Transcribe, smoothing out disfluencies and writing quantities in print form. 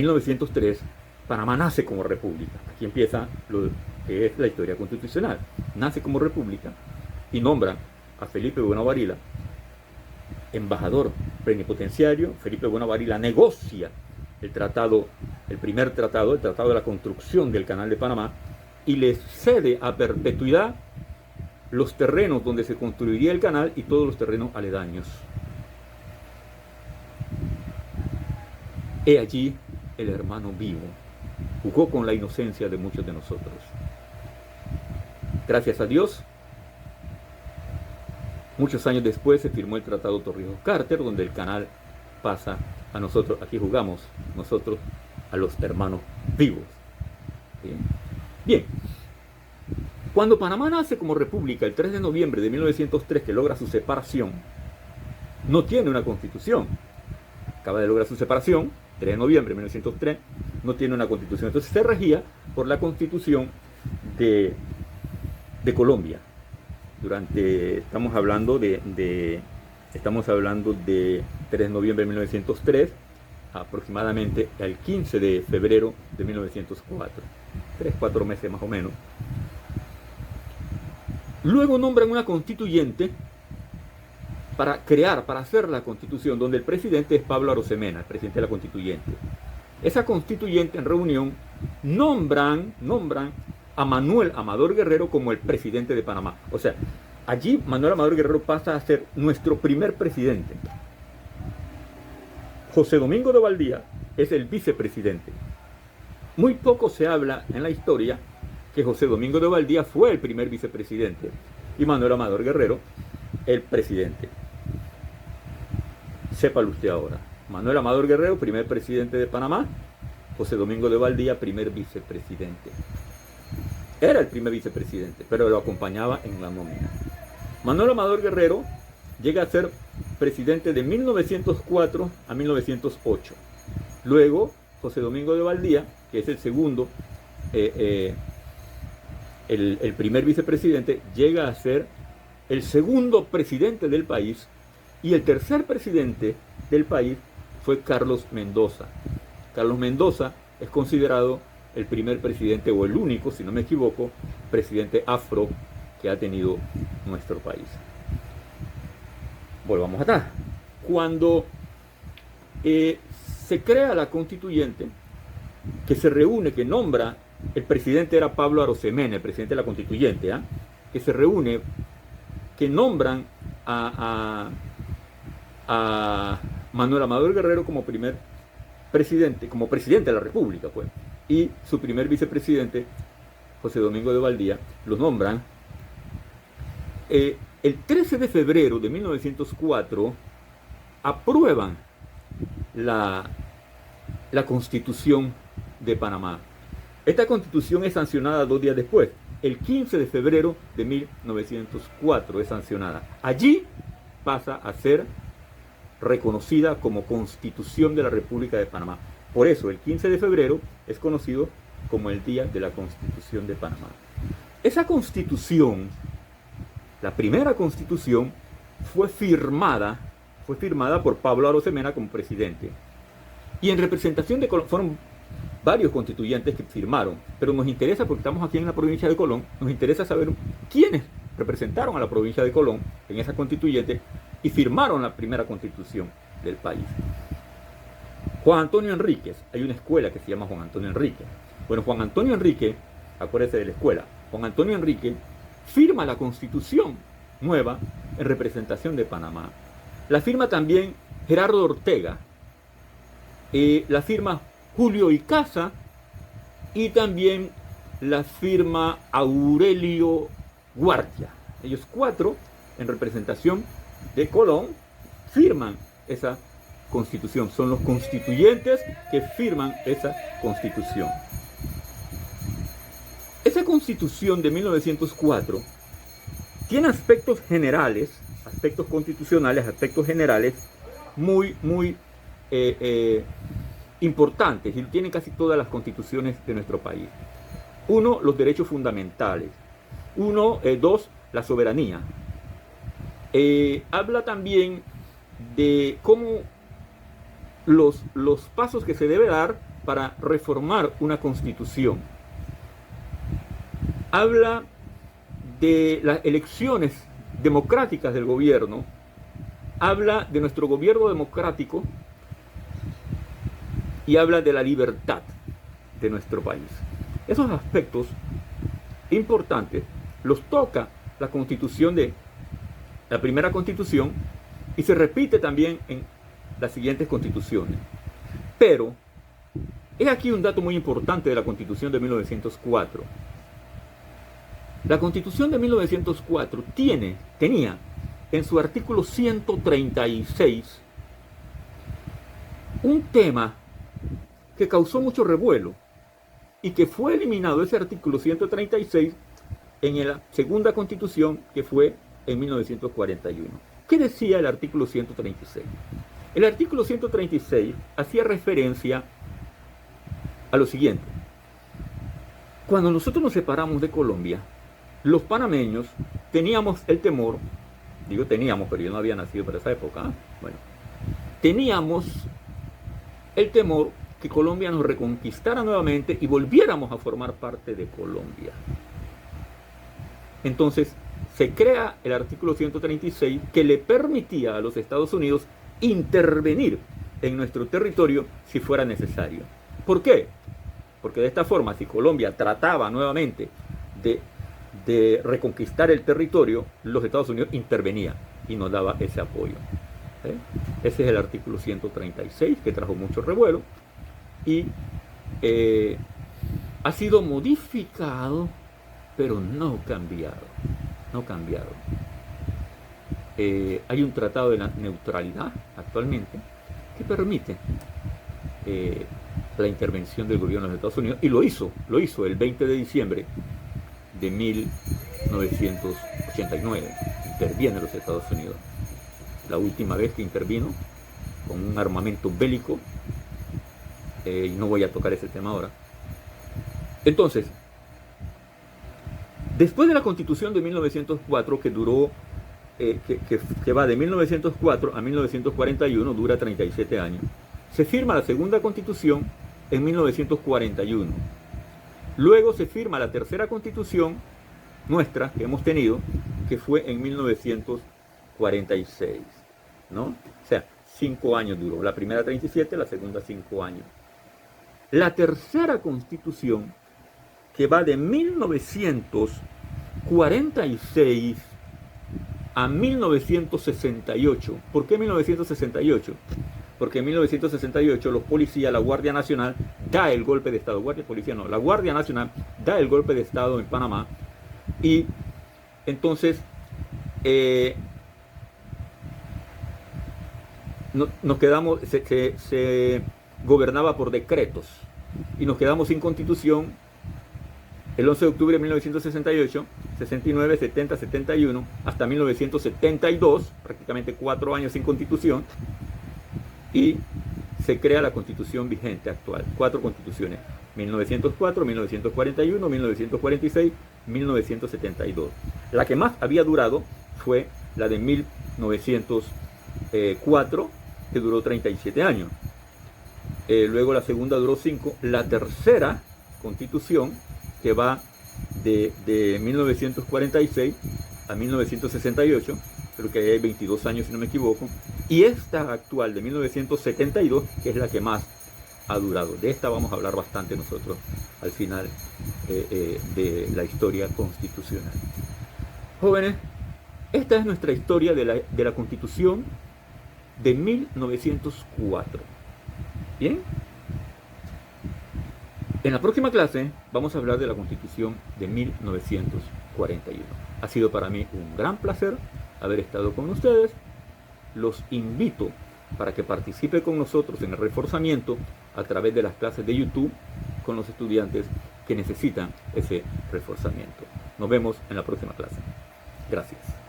1903, Panamá nace como república. Aquí empieza lo que es la historia constitucional. Nace como república y nombran a Felipe Bueno Varila embajador plenipotenciario. Felipe Bueno Varila negocia el tratado, el tratado de la construcción del Canal de Panamá, y le cede a perpetuidad los terrenos donde se construiría el canal y todos los terrenos aledaños. He allí el hermano vivo. Jugó con la inocencia de muchos de nosotros. Gracias a Dios, muchos años después se firmó el Tratado Torrijos-Carter, donde el canal pasa a nosotros. Aquí jugamos nosotros a los hermanos vivos. Bien. Cuando Panamá nace como república el 3 de noviembre de 1903, que logra su separación, no tiene una constitución. Acaba de lograr su separación, 3 de noviembre de 1903, no tiene una constitución. Entonces se regía por la constitución de Colombia. Estamos hablando de 3 de noviembre de 1903, aproximadamente al 15 de febrero de 1904. 3-4 meses más o menos. Luego nombran una constituyente para hacer la constitución, donde el presidente es Pablo Arosemena, el presidente de la constituyente. Esa constituyente en reunión nombran a Manuel Amador Guerrero como el presidente de Panamá. O sea, allí Manuel Amador Guerrero pasa a ser nuestro primer presidente. José Domingo de Valdía es el vicepresidente. Muy poco se habla en la historia que José Domingo de Valdía fue el primer vicepresidente y Manuel Amador Guerrero el presidente. Sépalo usted ahora. Manuel Amador Guerrero, primer presidente de Panamá. José Domingo de Valdía, primer vicepresidente. Era el primer vicepresidente, pero lo acompañaba en la nómina. Manuel Amador Guerrero llega a ser presidente de 1904 a 1908. Luego, José Domingo de Valdía, que es el segundo, el primer vicepresidente, llega a ser el segundo presidente del país, y el tercer presidente del país fue Carlos Mendoza. Carlos Mendoza es considerado el primer presidente, o el único, si no me equivoco, presidente afro que ha tenido nuestro país. Volvamos atrás. Cuando se crea la constituyente, que se reúne, que nombra, el presidente era Pablo Arosemena, el presidente de la constituyente, que se reúne, que nombran a Manuel Amador Guerrero como primer presidente, como presidente de la República, pues, y su primer vicepresidente, José Domingo de Valdía, lo nombran. El 13 de febrero de 1904 aprueban la Constitución de Panamá. Esta Constitución es sancionada 2 días después. El 15 de febrero de 1904 es sancionada. Allí pasa a ser reconocida como Constitución de la República de Panamá. Por eso el 15 de febrero es conocido como el Día de la Constitución de Panamá. Esa Constitución, la primera Constitución, fue firmada por Pablo Arosemena como presidente. Y en representación de Colón, fueron varios constituyentes que firmaron, pero nos interesa, porque estamos aquí en la provincia de Colón, nos interesa saber quiénes representaron a la provincia de Colón en esa constituyente y firmaron la primera constitución del país. Juan Antonio Enríquez, hay una escuela que se llama Juan Antonio Enríquez. Bueno, Juan Antonio Enríquez, acuérdese de la escuela, Juan Antonio Enríquez firma la constitución nueva en representación de Panamá. La firma también Gerardo Ortega, la firma Julio Icaza, y también la firma Aurelio Guardia. Ellos 4, en representación de Colón, firman esa constitución. Son los constituyentes que firman esa constitución. Esa constitución de 1904 tiene aspectos generales, aspectos constitucionales, aspectos generales muy importantes, y tienen casi todas las constituciones de nuestro país. 1, los derechos fundamentales. 2, la soberanía. Habla también de cómo los pasos que se debe dar para reformar una constitución. Habla de las elecciones democráticas del gobierno, habla de nuestro gobierno democrático y habla de la libertad de nuestro país. Esos aspectos importantes los toca la constitución de la primera constitución y se repite también en las siguientes constituciones. Pero es aquí un dato muy importante de la constitución de 1904. La constitución de 1904 tenía en su artículo 136 un tema que causó mucho revuelo y que fue eliminado ese artículo 136 en la segunda constitución, que fue en 1941. ¿Qué decía el artículo 136? El artículo 136 hacía referencia a lo siguiente. Cuando nosotros nos separamos de Colombia, los panameños teníamos el temor, digo teníamos, pero yo no había nacido para esa época, ¿eh? Bueno, teníamos el temor que Colombia nos reconquistara nuevamente y volviéramos a formar parte de Colombia. Entonces, se crea el artículo 136 que le permitía a los Estados Unidos intervenir en nuestro territorio si fuera necesario. ¿Por qué? Porque de esta forma, si Colombia trataba nuevamente de reconquistar el territorio, los Estados Unidos intervenían y nos daba ese apoyo. Ese es el artículo 136 que trajo mucho revuelo y ha sido modificado, pero no cambiado. No cambiado. Hay un tratado de la neutralidad actualmente que permite la intervención del gobierno de los Estados Unidos, y lo hizo el 20 de diciembre de 1989. Interviene los Estados Unidos. La última vez que intervino con un armamento bélico, y no voy a tocar ese tema ahora. Entonces, después de la Constitución de 1904, que duró, que va de 1904 a 1941, dura 37 años, se firma la segunda Constitución en 1941. Luego se firma la tercera Constitución nuestra que hemos tenido, que fue en 1946, ¿no? O sea, 5 años duró. La primera 37, la segunda 5 años. La tercera Constitución, que va de 1946 a 1968. ¿Por qué 1968? Porque en 1968 los policías, la Guardia Nacional, da el golpe de Estado. La Guardia Nacional da el golpe de Estado en Panamá. Y entonces nos quedamos, se gobernaba por decretos y nos quedamos sin constitución el 11 de octubre de 1968, 69, 70, 71, hasta 1972, prácticamente 4 años sin constitución, y se crea la constitución vigente actual, 4 constituciones, 1904, 1941, 1946, 1972. La que más había durado fue la de 1904, que duró 37 años. Luego la segunda duró 5. La tercera constitución, que va de 1946 a 1968, creo que hay 22 años si no me equivoco, y esta actual de 1972, que es la que más ha durado. De esta vamos a hablar bastante nosotros al final de la historia constitucional. Jóvenes, esta es nuestra historia de la Constitución de 1904. ¿Bien? En la próxima clase vamos a hablar de la Constitución de 1941. Ha sido para mí un gran placer haber estado con ustedes. Los invito para que participe con nosotros en el reforzamiento a través de las clases de YouTube con los estudiantes que necesitan ese reforzamiento. Nos vemos en la próxima clase. Gracias.